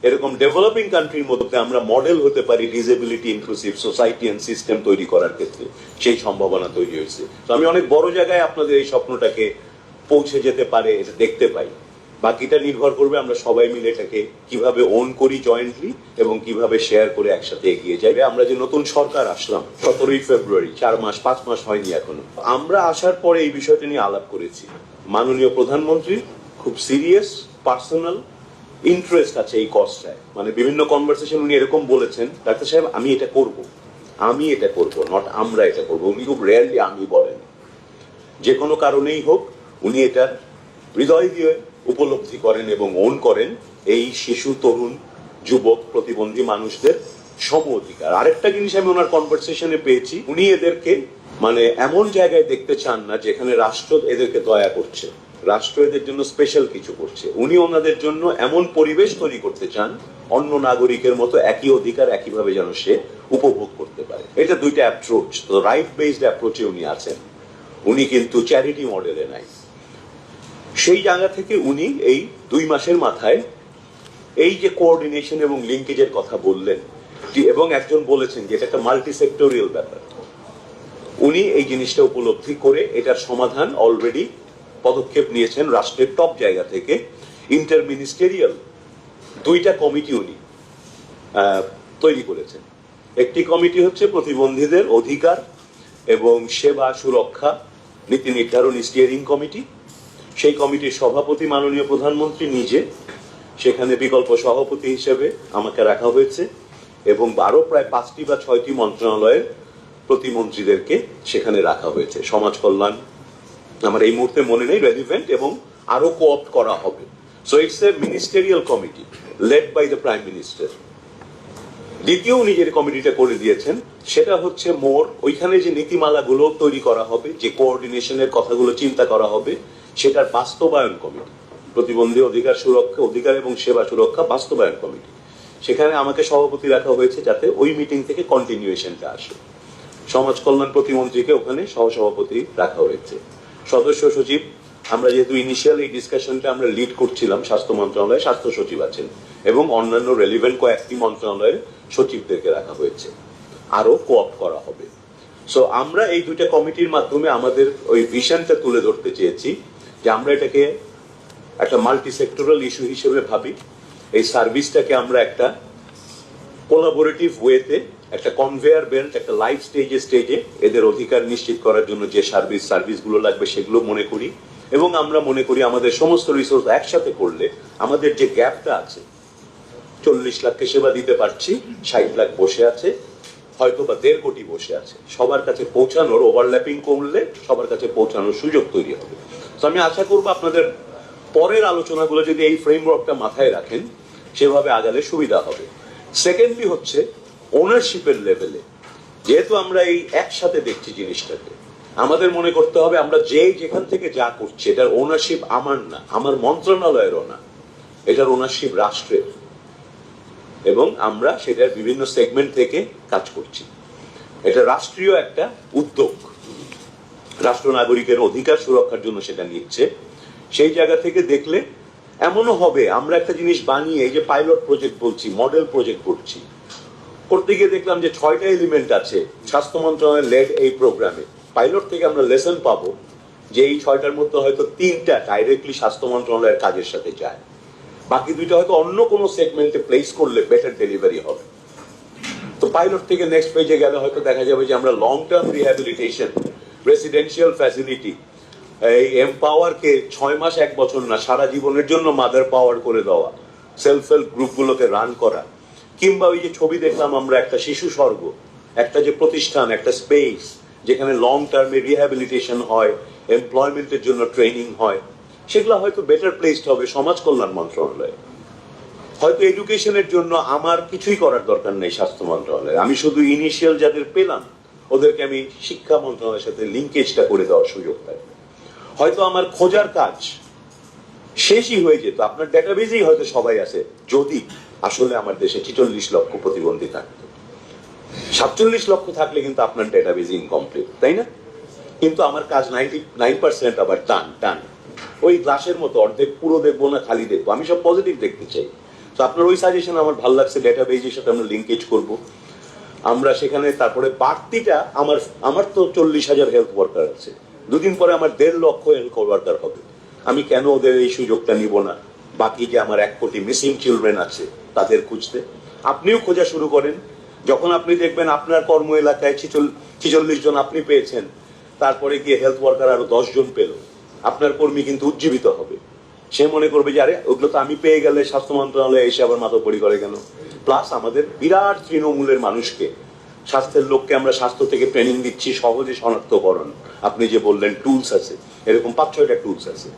এরকম ডেভেলপিং কান্ট্রির মধ্যে আমরা মডেল হতে পারি disability inclusive society and system তৈরি করার ক্ষেত্রে, সেই সম্ভাবনা তৈরি হয়েছে। তো আমি অনেক বড় জায়গায় আপনাদের এই স্বপ্নটাকে পৌঁছে যেতে পারে এটা দেখতে পাই। বাকিটা নির্ভর করবে আমরা সবাই মিলে এটাকে কিভাবে ওন করি জয়েন্টলি এবং কিভাবে শেয়ার করে একসাথে এগিয়ে যাবে। আমরা যে নতুন সরকার আসলাম 17 ফেব্রুয়ারি, 4 মাস হয়নি এখনো। আমরা আসার পরে এই বিষয়টা নিয়ে আলাপ করেছি। মাননীয় প্রধানমন্ত্রী খুব সিরিয়াস পার্সোনাল ইন্টারেস্ট আছে এই কজটায়। মানে বিভিন্ন কনভারসেশন উনি এরকম বলেছেন, ডাক্তার সাহেব আমি এটা করব, নট আমরা এটা করব। উনি খুব রেয়ারলি আমি বলেন, যে কোনো কারণেই হোক উনি এটা হৃদয় দিয়ে উপলব্ধি করেন এবং ওন করেন এই শিশু, তরুণ, যুবক, প্রতিবন্ধী মানুষদের সম অধিকার। আরেকটা জিনিস আমি ওনার কনভারসেশনে পেয়েছি, উনি এদেরকে মানে এমন জায়গায় দেখতে চান না যেখানে রাষ্ট্র এদেরকে দয়া করছে, রাষ্ট্র এদের জন্য স্পেশাল কিছু করছে। উনি ওনাদের জন্য এমন পরিবেশ তৈরি করতে চান অন্য নাগরিকের মতো একই অধিকার একইভাবে যেন সে উপভোগ করতে পারে। এটা দুইটা অ্যাপ্রোচ। তো রাইট বেসড অ্যাপ্রোচে উনি আছেন, উনি কিন্তু চ্যারিটি মডেলে নাই। সেই জায়গা থেকে উনি এই 2 মাসের মাথায় এই যে কোঅর্ডিনেশন এবং লিঙ্কেজের কথা বললেন, এবং একজন বলেছেন যে এটা একটা মাল্টি সেক্টরিয়াল ব্যাপার, উনি এই জিনিসটা উপলব্ধি করে এটার সমাধান অলরেডি পদক্ষেপ নিয়েছেন রাষ্ট্রের টপ জায়গা থেকে। ইন্টার মিনিস্টেরিয়াল 2টা কমিটি উনি তৈরি করেছেন। একটি কমিটি হচ্ছে প্রতিবন্ধীদের অধিকার এবং সেবা সুরক্ষা নীতি নির্ধারণ স্টিয়ারিং কমিটি। সেই কমিটির সভাপতি মাননীয় প্রধানমন্ত্রী নিজে, সেখানে বিকল্প সভাপতি হিসেবে আমাকে রাখা হয়েছে, এবং আরো প্রায় 5টি বা 6টি মন্ত্রণালয়ের প্রতিমন্ত্রীদেরকে সেখানে রাখা হয়েছে। সমাজ কল্যাণ আমার এই মুহূর্তে মনে নেই, রেলিভেন্ট, এবং আরো কোঅপ্ট করা হবে। So it's a ministerial committee led by the prime minister. দ্বিতীয় উনি যে কমিটিটা করে দিয়েছেন সেটা হচ্ছে মোর ওইখানে যে নীতিমালাগুলো তৈরি করা হবে, যে কোঅর্ডিনেশনের কথাগুলো চিন্তা করা হবে, সেটার বাস্তবায়ন কমিটি, প্রতিবন্ধী অধিকার এবং সেবা সুরক্ষা বাস্তবায়ন কমিটি। সেখানে আমাকে সভাপতি রাখা হয়েছে যাতে ওই মিটিং থেকে কন্টিনিউয়েশনটা আসে। সমাজ কল্যাণ প্রতিমন্ত্রীকে ওখানে সহসভাপতি রাখা হয়েছে। সদস্য সচিব, আমরা যেহেতু ইনিশিয়াল এই ডিসকাশনটা আমরা লিড করছিলাম, স্বাস্থ্য মন্ত্রণালয়ে স্বাস্থ্য সচিব আছেন এবং অন্যান্য রেলিভেন্ট কয়েকটি মন্ত্রণালয়ের সচিবদেরকে রাখা হয়েছে। আরো কোঅপ্ট করা হবে। সো আমরা এই 2টা কমিটির মাধ্যমে আমাদের ওই ভিশনটা তুলে ধরতে চেয়েছি যে আমরা এটাকে একটা মাল্টি সেক্টরাল ইস্যু হিসেবে ভাবি। এই সার্ভিসটাকে আমরা একটা কোলাবোরেটিভ ওয়েতে, একটা কনভেয়ার বেল্ট, একটা লাইফ স্টেজে এদের অধিকার নিশ্চিত করার জন্য যে সার্ভিসগুলো লাগবে সেগুলো মনে করি, এবং আমরা মনে করি আমাদের সমস্ত রিসোর্স একসাথে করলে আমাদের যে গ্যাপটা আছে, 40 লাখকে সেবা দিতে পারছি, 60 লাখ বসে আছে, হয়তো বা 1.5 কোটি বসে আছে, সবার কাছে পৌঁছানোর, ওভারল্যাপিং করলে সবার কাছে পৌঁছানোর সুযোগ তৈরি হবে। তো আমি আশা করবো আপনাদের পরের আলোচনাগুলো যদি এই ফ্রেমওয়ার্কটা মাথায় রাখেন সেভাবে আগালে সুবিধা হবে। সেকেন্ডলি হচ্ছে ওনারশিপের লেভেলে, যেহেতু আমরা এই একসাথে দেখছি জিনিসটাকে, আমাদের মনে করতে হবে আমরা যেখান থেকে যা করছি এটার ওনারশিপ আমার না, আমার মন্ত্রণালয়েরও না, এটার ওনারশিপ রাষ্ট্রের, এবং আমরা সেটার বিভিন্ন সেগমেন্ট থেকে কাজ করছি। এটা রাষ্ট্রীয় একটা উদ্যোগ, রাষ্ট্র নাগরিকের অধিকার সুরক্ষার জন্য সেটা নিচ্ছে। সেই জায়গা থেকে দেখলে এমনও হবে আমরা একটা জিনিস বানিয়ে, এই যে পাইলট প্রজেক্ট বলছি, মডেল প্রজেক্ট করছি, করতে গিয়ে দেখলাম যে 6টা এলিমেন্ট আছে স্বাস্থ্য মন্ত্রণালয় লেড এই প্রোগ্রামে। পাইলট থেকে আমরা লেসন পাবো যে এই 6টার মধ্যে হয়তো 3টা ডাইরেক্টলি স্বাস্থ্য মন্ত্রণালয়ের কাজের সাথে যায়, বাকি 2টা হয়তো অন্য কোনো সেগমেন্টে প্লেস করলে বেটার ডেলিভারি হবে। তো পাইলট থেকে নেক্সট পেজে গেলে হয়তো দেখা যাবে যে আমরা long term rehabilitation, residential facility, এই এমপাওয়ারকে 6 মাস 1 বছর না, সারা জীবনের জন্য মাদার পাওয়ার করে দেওয়া, সেলফ হেল্প গ্রুপগুলোকে রান করা, কিংবা ওই যে ছবি দেখলাম আমরা একটা শিশু স্বর্গ, একটা যে প্রতিষ্ঠান, একটা স্পেস যেখানে লং টার্মে রিহ্যাবিলিটেশন হয়, এমপ্লয়মেন্টের জন্য ট্রেনিং হয়, সেগুলো হয়তো বেটার প্লেসড হবে সমাজ কল্যাণ মন্ত্রণালয়ে। হয়তো এডুকেশনের জন্য আমার কিছুই করার দরকার নেই স্বাস্থ্য মন্ত্রণালয়ে, আমি শুধু ইনিশিয়াল যাদের পেলাম ওদেরকে আমি শিক্ষা মন্ত্রণালয়ের সাথে লিঙ্কেজটা করে দেওয়ার সুযোগ থাকবে। হয়তো আমার খোঁজার কাজ শেষই হয়ে যেত, আপনার ডেটাবেজেই হয়তো সবাই আছে, যদি আসলে আমার দেশে 46 লক্ষ প্রতিবন্ধী থাকতো। 47 লক্ষ থাকলে কিন্তু আপনার ডেটাবেজ ইনকমপ্লিট, তাই না? কিন্তু আমার কাজ 99% আবার টান ওই গ্লাসের মতো, অর্ধেক পুরো দেখবো না খালি দেখবো, আমি সব পজিটিভ দেখতে চাই। তো আপনার ওই সাজেশন আমার ভালো লাগছে, ডেটাবেজের সাথে আমরা লিঙ্কেজ করব। আমরা সেখানে তারপরে বাড়তিটা আমার তো 40,000 হেলথ ওয়ার্কার আছে, দুদিন পরে আমার 1.5 লক্ষ হেলথ ওয়ার্কার হবে। আমি কেন ওদের এই সুযোগটা নিব না? বাকি যে আমার 1 কোটি মিসিং চিলড্রেন আছে তাদের খুঁজতে, আপনিও খোঁজা শুরু করেন। যখন আপনি দেখবেন আপনার কর্ম এলাকায় 46 জন আপনি পেয়েছেন, তারপরে গিয়ে হেলথ ওয়ার্কার আরো 10 জন পেল, আপনার কর্মী কিন্তু উজ্জীবিত হবে। সে মনে করবে যে আরে ওগুলো তো আমি পেয়ে গেলে স্বাস্থ্য মন্ত্রণালয়ে এসে আবার মাথাপড়ি করে কেন। প্লাস আমাদের বিরাট তৃণমূলের মানুষকে, স্বাস্থ্যের লোককে আমরা স্বাস্থ্য থেকে ট্রেনিং দিচ্ছি, সহজে শনাক্তকরণ, আপনি যে বললেন টুলস আছে, এরকম 5-6টা টুলস আছে,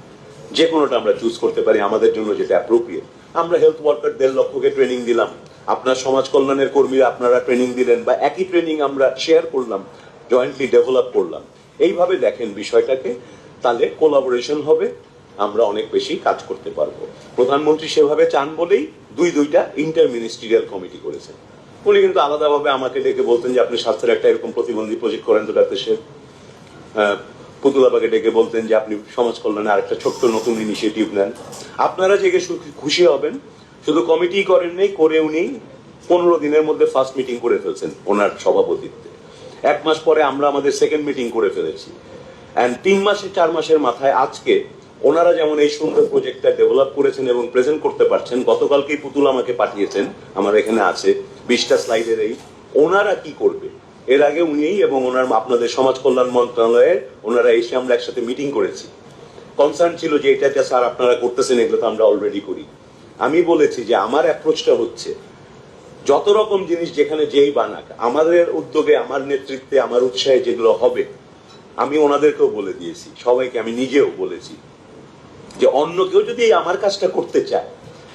যে কোনোটা আমরা চুজ করতে পারি আমাদের জন্য যেটা অ্যাপ্রোপ্রিয়েট। আমরা হেলথ ওয়ার্কার 1.5 লক্ষকে ট্রেনিং দিলাম, আপনার সমাজ কল্যাণের কর্মীরা আপনারা ট্রেনিং দিলেন, বা একই ট্রেনিং আমরা শেয়ার করলাম, জয়েন্টলি ডেভেলপ করলাম। এইভাবে দেখেন বিষয়টাকে, তাহলে কোলাবোরেশন হবে, আমরা অনেক বেশি কাজ করতে পারবো। প্রধানমন্ত্রী সেভাবে চান বলেই দুইটা ইন্টার মিনিস্ট্রিয়াল কমিটি করেছেন। উনি কিন্তু আলাদাভাবে আমাকে ডেকে বলতেন যে আপনি স্বাস্থ্যের একটা এরকম প্রতিবন্ধী প্রজেক্ট করেন তো ডাক্তার সাহেব। পুতুলাবাকে ডেকে বলতেন যে আপনি সমাজ কল্যাণে আরেকটা ছোট্ট নতুন ইনিশিয়েটিভ নেন। আপনারা জেগে খুশি হবেন, শুধু কমিটি করেন নেই, করে উনি 15 দিনের মধ্যে ফার্স্ট মিটিং করে ফেলছেন ওনার সভাপতিত্বে। 1 মাস পরে আমরা আমাদের সেকেন্ড মিটিং করে ফেলেছি। অ্যান্ড 4 মাসের মাথায় আজকে ওনারা যেমন এই সুন্দর প্রজেক্টটা ডেভেলপ করেছেন এবং প্রেজেন্ট করতে পারছেন। গতকালকেই পুতুল আমাকে পাঠিয়েছেন, আমার এখানে আছে 20টা স্লাইডের এই ওনারা কি করবে। এর আগে উনি এবং ওনার আপনাদের সমাজ কল্যাণ মন্ত্রণালয়ের ওনারা এসে আমরা একসাথে মিটিং করেছি। কনসার্ন ছিল যে এটা স্যার আপনারা করতেছেন, এগুলো তো আমরা অলরেডি করি। আমি বলেছি যে আমার অ্যাপ্রোচটা হচ্ছে যত রকম জিনিস যেখানে যেই বানাক, আমাদের উদ্যোগে, আমার নেতৃত্বে, আমার উৎসাহে যেগুলো হবে, আমি ওনাদেরকেও বলে দিয়েছি, সবাইকে আমি নিজেও বলেছি যে অন্য কেউ যদি আমার কাজটা করতে চায়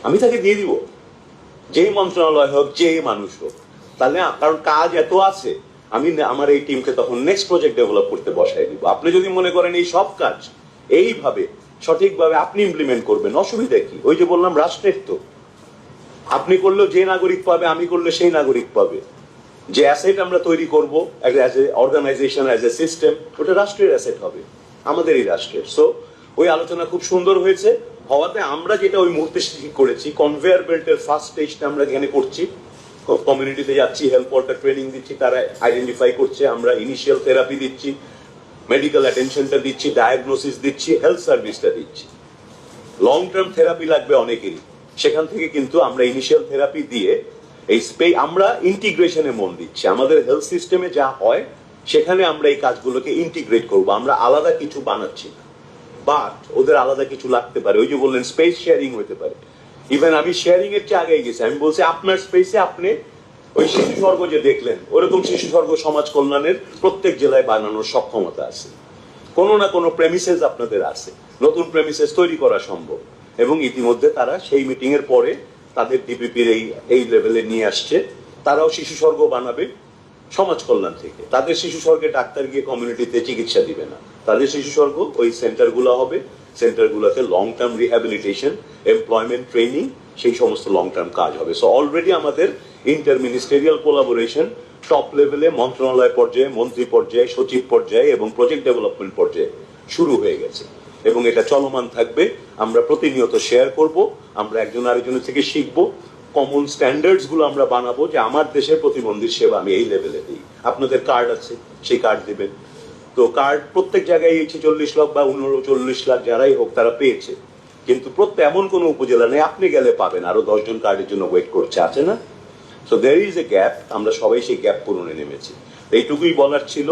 আমি তাকে দিয়ে দিব, যেই মন্ত্রণালয় হোক, যেই মানুষ হোক। তাহলে কারণ কাজ এত আছে, আমি আমার এই টিমকে তখন নেক্সট প্রজেক্ট ডেভেলপ করতে বসাই দিব। আপনি যদি মনে করেন এই সব কাজ এইভাবে সঠিকভাবে আপনি ইমপ্লিমেন্ট করবেন, অসুবিধা কি? ওই যে বললাম রাষ্ট্রের তো, আপনি করলেও যে নাগরিক পাবে, আমি করলে সেই নাগরিক পাবে। যে অ্যাসেট আমরা তৈরি করব as a organisation, as a system, ওটা রাষ্ট্রের অ্যাসেট হবে, আমাদেরই রাষ্ট্রের। সো ওই আলোচনা খুব সুন্দর হয়েছে। হওয়াতে আমরা যেটা ওই মুহূর্তে ঠিক করেছি, কনভেয়ার বেল্টের ফার্স্ট স্টেজটা আমরা এখানে করছি, কমিউনিটিতে যাচ্ছি, হেলথ ওয়ার্কার ট্রেনিং দিচ্ছি, তারা আইডেন্টিফাই করছে, আমরা ইনিশিয়াল থেরাপি দিচ্ছি, মেডিকেল অ্যাটেনশনটা দিচ্ছি, ডায়াগনোসিস দিচ্ছি, হেলথ সার্ভিসটা দিচ্ছি। লং টার্ম থেরাপি লাগবে অনেকেরই, সেখান থেকে কিন্তু আমরা ইনিশিয়াল থেরাপি দিয়ে এই আমরা ইন্টিগ্রেশনে মন দিচ্ছি। আমাদের হেলথ সিস্টেমে যা হয় সেখানে আমরা এই কাজগুলোকে ইন্টিগ্রেট করব, আমরা আলাদা কিছু বানাচ্ছি না। বাট ওদের আলাদা কিছু লাগতে পারে, ওই যে বললেন স্পেস শেয়ারিং হতে পারে। ইভেন আমি শেয়ারিং এর চেয়ে আগে গেছি, আমি বলছি আপনার স্পেসে আপনি ওই শিশু স্বর্গ যে দেখলেন, ওরকম শিশু স্বর্গ সমাজ কল্যাণের প্রত্যেক জেলায় বানানোর সক্ষমতা আছে, কোনো না কোনো প্রেমিসেস আপনাদের আছে, নতুন প্রেমিসেস তৈরি করা সম্ভব। এবং ইতিমধ্যে তারা সেই মিটিং এর পরে তাদের ডিপিপির এই লেভেলে নিয়ে আসছে, তারাও শিশু স্বর্গ বানাবে সমাজ কল্যাণ থেকে। তাদের শিশু স্বর্গে ডাক্তার গিয়ে কমিউনিটিতে চিকিৎসা দিবে না, তাদের শিশু স্বর্গ ওই সেন্টারগুলো হবে, সেন্টারগুলোতে long term rehabilitation, employment training, সেই সমস্ত লং টার্ম কাজ হবে। সো অলরেডি আমাদের ইন্টার মিনিস্টেরিয়াল কোলাবোরেশন টপ লেভেলে, মন্ত্রণালয় পর্যায়ে, মন্ত্রী পর্যায়ে, সচিব পর্যায়ে এবং প্রজেক্ট ডেভেলপমেন্ট পর্যায়ে শুরু হয়ে গেছে এবং এটা চলমান থাকবে। আমরা প্রতিনিয়ত শেয়ার করব, আমরা একজন আরেকজনের থেকে শিখবো, কমন স্ট্যান্ডার্ডস গুলো আমরা বানাবো যে আমার দেশের প্রতিবন্ধীর সেবা আমি এই লেভেলে দিই। আপনাদের কার্ড আছে, সেই কার্ড দিবেন। তো কার্ড প্রত্যেক জায়গায় 46 লাখ বা 39 লাখ যারাই হোক তারা পেয়েছে, কিন্তু এমন কোন উপজেলা নেই আপনি গেলে পাবেন, আরো 10 জন কার্ডের জন্য ওয়েট করছে, আছে না? So there is a gap, আমরা সবাই সেই গ্যাপ পূরণে নেমেছি। এইটুকুই বলার ছিল।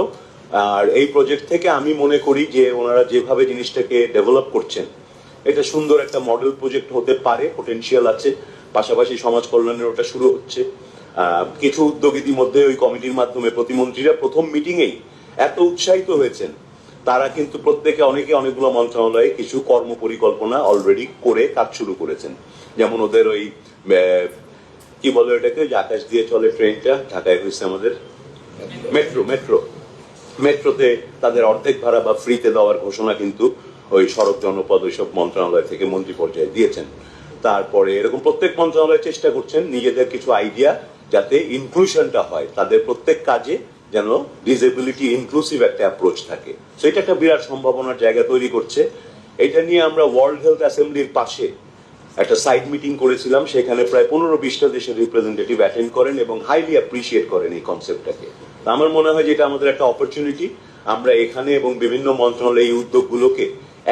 আর এই প্রজেক্ট থেকে আমি মনে করি যে ওনারা যেভাবে জিনিসটাকে ডেভেলপ করছেন, এটা সুন্দর একটা মডেল প্রজেক্ট হতে পারে, পোটেনশিয়াল আছে। পাশাপাশি সমাজ কল্যাণের ওটা শুরু হচ্ছে। কিছু উদ্যোগ ইতিমধ্যে ওই কমিটির মাধ্যমে প্রতিমন্ত্রীরা প্রথম মিটিংয়েই এত উৎসাহিত হয়েছেন, তারা কিন্তু প্রত্যেকে অনেকগুলো মন্ত্রণালয়ে কিছু কর্ম পরিকল্পনা অলরেডি করে কাজ শুরু করেছেন। যেমন ওদের ওই কি বলে এটাকে, যে আকাশ দিয়ে চলে ট্রেনটা, ঢাকায় হয়েছে আমাদের মেট্রোতে তাদের অর্ধেক ভাড়া বা ফ্রিতে দেওয়ার ঘোষণা কিন্তু ওই সড়ক জনপদ ওইসব মন্ত্রণালয় থেকে মন্ত্রী পর্যায়ে দিয়েছেন। তারপরে এরকম প্রত্যেক মন্ত্রণালয় চেষ্টা করছেন নিজেদের কিছু আইডিয়া, যাতে ইনক্লুশনটা হয়, তাদের প্রত্যেক কাজে যেন ডিসেবিলিটি ইনক্লুসিভ একটা অ্যাপ্রোচ থাকে। সেটা একটা বিরাট সম্ভাবনার জায়গা তৈরি করছে। এটা নিয়ে আমরা ওয়ার্ল্ড হেলথ অ্যাসেম্বলির পাশে একটা সাইড মিটিং করেছিলাম, সেখানে প্রায় 15-20টা দেশের রিপ্রেজেন্টেটিভ অ্যাটেন্ড করেন এবং হাইলি অ্যাপ্রিসিয়েট করেন এই কনসেপ্টটাকে। আমার মনে হয় যে এটা আমাদের একটা অপরচুনিটি, আমরা এখানে এবং বিভিন্ন মন্ত্রণালয় এই উদ্যোগগুলোকে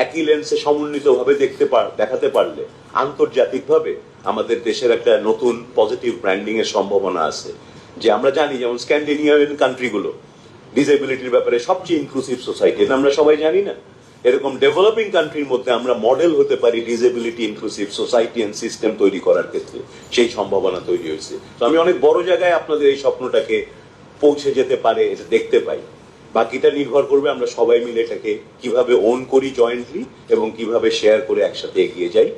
একই লেন্সে সমন্বিতভাবে দেখাতে পারলে আন্তর্জাতিকভাবে আমাদের দেশের একটা নতুন পজিটিভ ব্র্যান্ডিং এর সম্ভাবনা আছে। যে আমরা জানি যেমন স্ক্যান্ডিনেভিয়ান কান্ট্রিগুলো ডিসেবিলিটির ব্যাপারে সবচেয়ে ইনক্লুসিভ সোসাইটি, এটা আমরা সবাই জানি না। এরকম ডেভেলপিং কান্ট্রির মধ্যে আমরা মডেল হতে পারি disability inclusive society and system তৈরি করার ক্ষেত্রে, সেই সম্ভাবনা তৈরি হয়েছে। তো আমি অনেক বড় জায়গায় আপনাদের এই স্বপ্নটাকে পৌঁছে যেতে পারে এটা দেখতে পাই। বাকিটা নির্ভর করবে আমরা সবাই মিলে এটাকে কিভাবে ওন করি জয়েন্টলি এবং কিভাবে শেয়ার করে একসাথে এগিয়ে যাই।